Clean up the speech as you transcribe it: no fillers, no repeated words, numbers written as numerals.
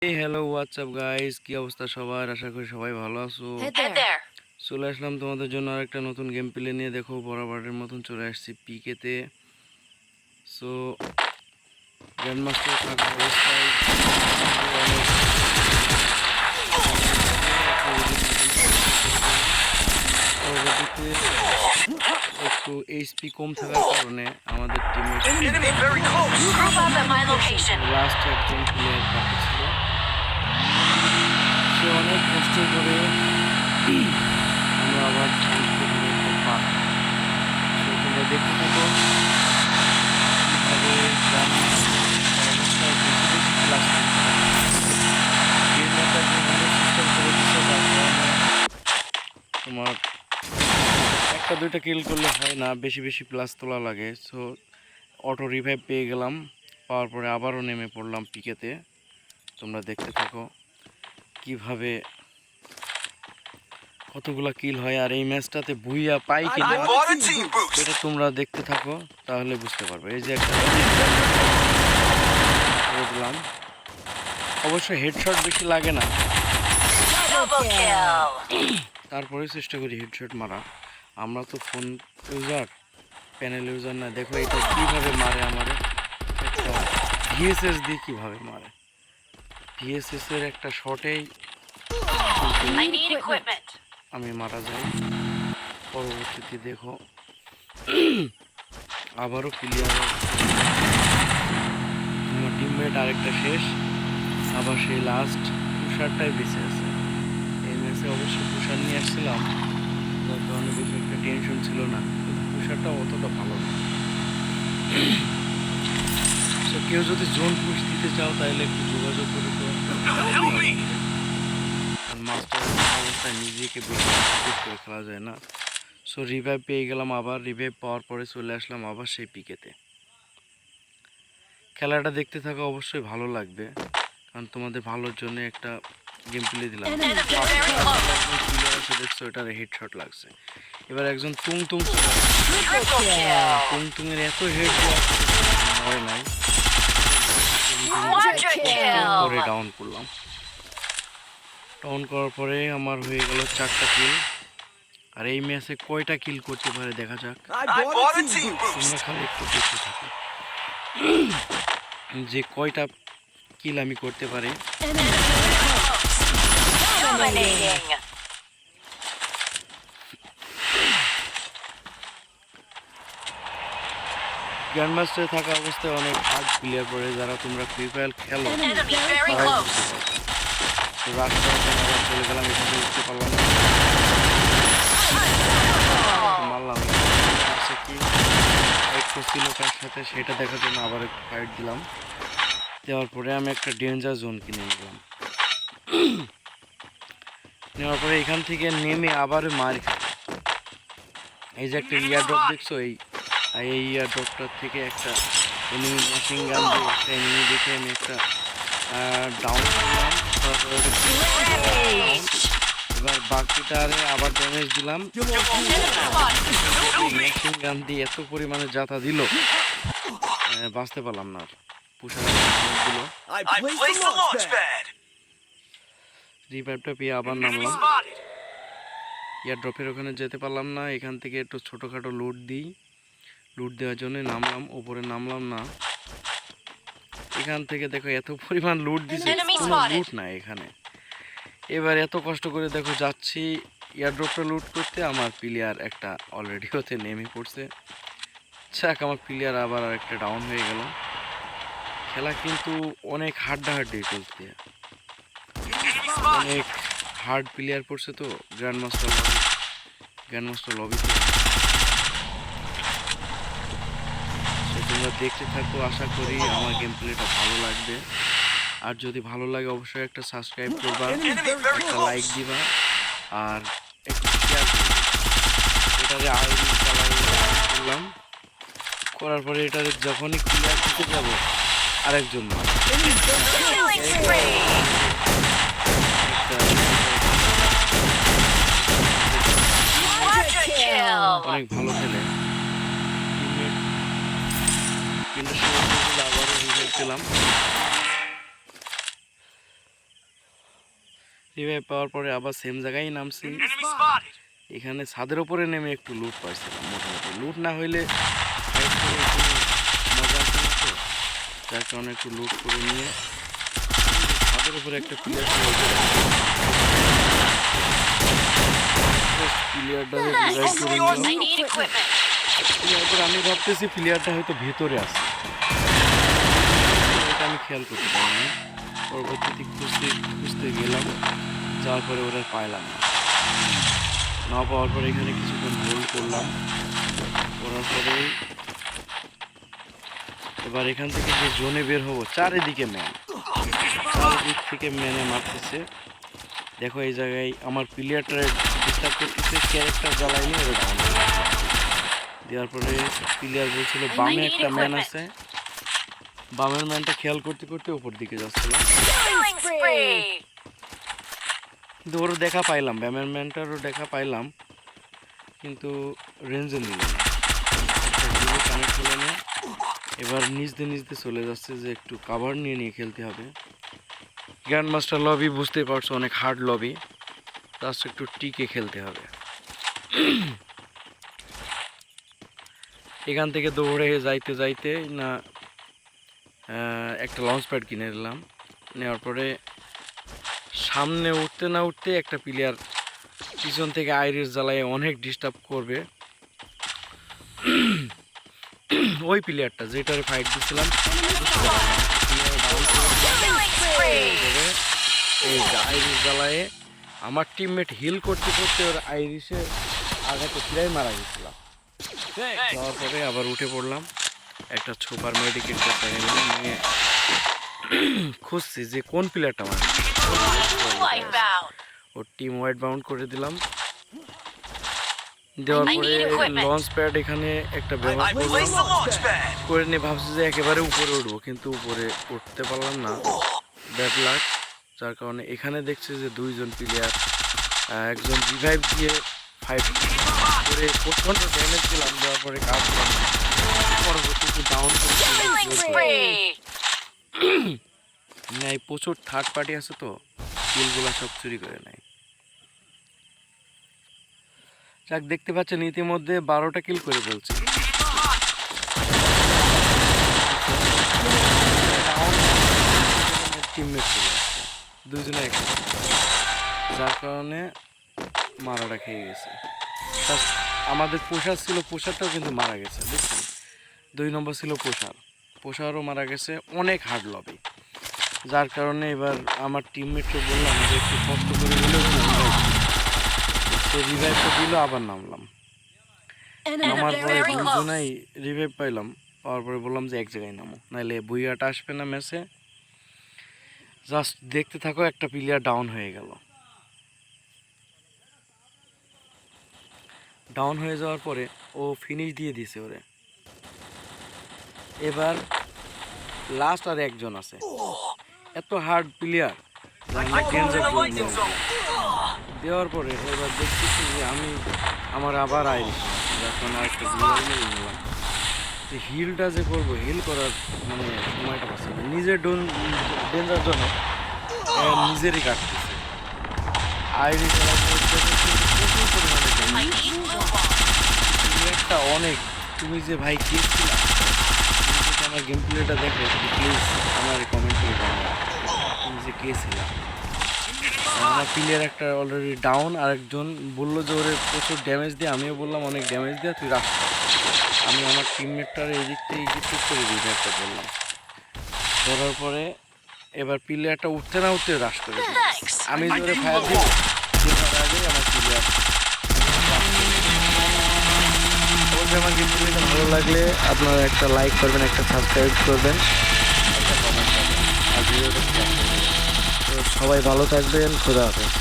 এই hello WhatsApp guys, কি অবস্থা সবার? আশা করি সবাই ভালো আছো। চলে আসলাম তোমাদের জন্য আরেকটা নতুন গেম প্লে নিয়ে। দেখো বরাবরের মতন চলে আসছি পিকেতে। সো গ্র্যান্ড মাস্টার থাকা অবস্থায় পরবর্তীতে একটু এইচপি কম থাকার কারণে আমাদের টিমের লাস্ট একজন প্লেয়ার বাকি ছিল। সে অনেক কষ্ট করে আমরা আবার তোমরা দেখতে থাকো কীভাবে অবস্থায় বেশি বেশি ক্লাস সিস্টেম করে দিচ্ছে, যার কারণে তোমার একটা দুইটা কিল করলে হয় না, বেশি বেশি প্লাস তোলা লাগে। সো অটো রিভাইভ পেয়ে গেলাম, পাওয়ার পরে আবারও নেমে পড়লাম পিকেতে। তোমরা দেখতে থাকো কিভাবে কতগুলা কিল হয় আর এই ম্যাচটাতে ভুইয়া পাই কিনা এটা তোমরা দেখতে থাকো, তাহলে বুঝতে পারবে। এই যে একটা দিলাম, অবশ্যই হেডশট বেশি লাগে না, তারপরে চেষ্টা করি হেডশট মারা। আমরা তো ফোন ইউজার, প্যানেল ইউজার না। দেখো এটা কীভাবে মারে, আমারে একটা ভিএসএস দিয়ে কীভাবে মারে। ভিএসএস এর একটা শটেই আমি মারা যাই। পরবর্তীতে দেখো আবারও ক্লিয়ার, আমার টিমমেট আরেকটা শেষ, আবার সেই লাস্ট তুষারটাই বেঁচে আছে। এই ম্যাচে অবশ্যই তুষার নিয়ে আসছিলাম, যার কারণে বেশি একটা টেনশন ছিল না, কিন্তু তুষারটা অতটা ভালো না। তো কেউ যদি জোন পুশ দিতে চাও তাহলে একটু যোগাযোগ করে তো মাস্টার অবস্থায় নিজেকে বেশি পুশ করে খেলা যায় না। সো রিভাইভ পেয়ে গেলাম, আবার রিভাইভ পাওয়ার পরে চলে আসলাম আবার সেই পিকেতে। খেলাটা দেখতে থাকা অবশ্যই ভালো লাগবে, কারণ তোমাদের ভালোর জন্য একটা গেম প্লে দিলাম। দেখছো এটার হেডশট লাগছে। এবার একজন তুংতুঙের এত হেড হয় নাই, পরে ডাউন করলাম। ডাউন করার পরে আমার হয়ে গেল 4টা কিল। আর এই ম্যাচে কয়টা কিল করতে পারে দেখা যাক। তোমরা খালি একটু দেখতে থাকো যে কয়টা কিল আমি করতে পারি। গ্র্যান্ড মাস্টারে থাকা অবস্থায় অনেক হার্ড প্লেয়ার পড়ে, যারা তোমরা ফ্রি ফায়ার খেলো চলে গেলাম, এখানে উঠতে পারলাম না, মারলাম কি একটু ছিল তার সাথে, সেটা দেখার জন্য আবার একটু ফাইট দিলাম। দেওয়ার পরে আমি একটা ডেঞ্জার জোন কিনে নিলাম। নেওয়ার পরে এখান থেকে নেমে আবার মার খাই। এই যে একটা ইয়ার ড্রপ দেখছো, এই ইয়ার ড্রপটার থেকে একটা এনিমি মেশিন গান দিয়ে একটা এনিমি দেখে আমি একটা ডাউন করলাম। এবার বাকিটারে আবার ড্যামেজ দিলাম, মেশিন গান দিয়ে এত পরিমাণে যাতা দিল, বাঁচতে পারলাম না। রিভাইভটা পেয়ে আবার নামলাম। ইয়ার ড্রপের ওখানে যেতে পারলাম না, এখান থেকে একটু ছোটোখাটো লুট দিই। লুট দেওয়ার জন্য নামলাম, ওপরে নামলাম না। এখান থেকে দেখো এত পরিমাণ লুট দিছে, কোনো লুট নাই এখানে। এবার এত কষ্ট করে দেখো যাচ্ছি এয়ারড্রপটা লুট করতে, আমার প্লেয়ার একটা অলরেডি হতে নেমে পড়ছে। যাক, আমার প্লেয়ার আবার একটা ডাউন হয়ে গেল। খেলা কিন্তু অনেক হাড্ডাহাড্ডি চলছে, অনেক হার্ড প্লেয়ার পড়ছে তো গ্র্যান্ড মাস্টার লবিতে। তোমরা দেখতে থাকো, আশা করি আমার গেম প্লেটা ভালো লাগবে। আর যদি ভালো লাগে অবশ্যই একটা সাবস্ক্রাইব করবা, একটা লাইক দিবা, আর একটু শেয়ার করবা। এটারে আইডি করলাম, করার পরে এটারে যখনই ক্লিয়ার দিতে যাব আরেকজন অনেক ভালো খেলে, কিন্তু আবারও রিভাইভ পেলাম। রিভাইভ পাওয়ার পরে আবার সেম জায়গায় নামছি। এখানে ছাদের ওপরে নেমে একটু লুট পাইছিলাম। মোটামুটি লুট না হইলে fight করে কোনো মজা আসে না তো, যার কারণে একটু লুট করে নিয়ে ছাদের উপরে একটা প্লেয়ারটা রিভাইভ করে নিলাম। এরপর আমি ভাবতেছি প্লেয়ারটা হয়তো ভেতরে আছে, এটা আমি খেয়াল করতে পারিনি। পরবর্তীতে খুঁজতে খুঁজতে গেলাম, যাওয়ার পরে ওরা পাইলাম না। না পাওয়ার পরে এখানে কিছুক্ষণ হোল্ড করলাম, করার পরে এবার এখান থেকে যে জোনে বের হবো, চারিদিকে ম্যান, চারিদিক থেকে ম্যানে মারতেছে। দেখো এই জায়গায় আমার প্লেয়ারটা ডিস্টার্ব করতেছে, ক্যারেক্টার জ্বালাইনি, ওরা ডাউন দেওয়ার পরে প্লেয়ার বলছিল বামে একটা ম্যান আছে। বামের ম্যানটা খেয়াল করতে করতে উপর দিকে যাচ্ছিলাম, কিন্তু ওরও দেখা পাইলাম, বামের ম্যানটারও দেখা পাইলাম, কিন্তু রেঞ্জে নিল না, কানেক্ট হলো না। এবার নিজতে নিজতে চলে যাচ্ছে যে একটু কাভার নিয়ে নিয়ে খেলতে হবে। গ্র্যান্ড মাস্টার লবি বুঝতেই পারছো, অনেক হার্ড লবি, জাস্ট একটু টিকে খেলতে হবে। এখান থেকে দৌড়ে যাইতে যাইতে না একটা লঞ্চ প্যাড কিনে নিলাম। নেওয়ার পরে সামনে উঠতে না উঠতে একটা প্লেয়ার পিছন থেকে আইরিস জ্বালায় অনেক ডিস্টার্ব করবে। ওই প্লেয়ারটা যেটারে ফাইট দিছিলাম এই আইরিস জ্বালায় আমার টিমমেট হিল করতে করতে ওর আইরিসে আঘাতে ফিরাই মারা গেছিলাম। যাওয়ার পরে আবার উঠে পড়লাম, একটা সুপার মেডিকেট নিলাম, নিয়ে খুঁজছি যে কোন প্লেয়ারটা আমার, ওর টিম হোয়াইট বাউন্ড করে দিলাম। দেওয়ার পরে লঞ্চ প্যাড এখানে একটা ব্যবহার করে নিয়ে ভাবছি যে একেবারে উপরে উঠবো, কিন্তু উপরে উঠতে পারলাম না, ব্যাড লাক। যার কারণে এখানে দেখছি যে দুইজন প্লেয়ার, একজন রিভাইভ দিয়ে ফাইট করে প্রচণ্ড ড্যামেজ দিলাম, দেওয়ার পরে কাজ পরবর্তীতে ডাউন নেয়। প্রচুর থার্ড পার্টি আছে তো, কিলগুলো সব চুরি করে নেয়। যাক, দেখতে পাচ্ছেন ইতিমধ্যে 12টা কিল করে ফেলছি। টিমমেট চলে আসছে, দুইজনে একসাথে, যার কারণে মারাটা খেয়ে গেছে। আমাদের পোষার ছিল, পোষারটাও কিন্তু মারা গেছে, দেখছেন 2 নম্বর ছিল পোষারও মারা গেছে। অনেক হার্ড লবি, যার কারণে এবার আমার টিমমেটকে বললাম যে একটু কষ্ট করে হলেও রিভাইভটা দিল, আবার নামলাম। নামার পরে দুজনাই রিভাইভ পাইলাম, পাওয়ার পরে বললাম যে এক জায়গায় নামো, নাহলে বুইয়াটা আসবে না ম্যাচে। জাস্ট দেখতে থাকো, একটা প্লেয়ার ডাউন হয়ে গেল। ডাউন হয়ে যাওয়ার পরে ও ফিনিশ দিয়ে দিছে ওরে। এবার লাস্ট আর একজন আছে, এত হার্ড প্লেয়ার দেওয়ার পরে এবার দেখতেছি যে আমি আমার আবার আইরিশ, যখন আরেকটা প্লেয়ার মেরে নিলাম, যে হিলটা যে করবো, হিল করার মানে সময়টা পাচ্ছে না, নিজের ডেঞ্জার জন্য নিজেরই কাটতেছে। আইরিশ প্রচুর পরিমাণে একটা অনেক, তুমি যে ভাই কে ছিলা, আমার গেম প্লেটা দেখো প্লিজ, আমার কমেন্ট করে জানাও তুমি যে কে ছিলা। আমার প্লেয়ার একটা অলরেডি ডাউন, আরেকজন বললো যে ওরে প্রচুর ড্যামেজ দিয়ে, আমিও বললাম অনেক ড্যামেজ দিয়ে তুই রাখ। আমি আমার টিমমেটটার এই দিক থেকে ইজিট করে রিভাইভটা করলাম, করার পরে এবার প্লেয়ারটা উঠতে না উঠতে রাশ করে দিই। আমি জোরে ফায়ার দিই, দেওয়ার আগে আমার প্লেয়ার। আমার গেম প্লেটা ভালো লাগলে আপনারা একটা লাইক করবেন, একটা সাবস্ক্রাইব করবেন, একটা কমেন্ট করবেন, আর ভিডিওটা শেয়ার করবেন। তো সবাই ভালো থাকবেন, খোদা হাফেজ।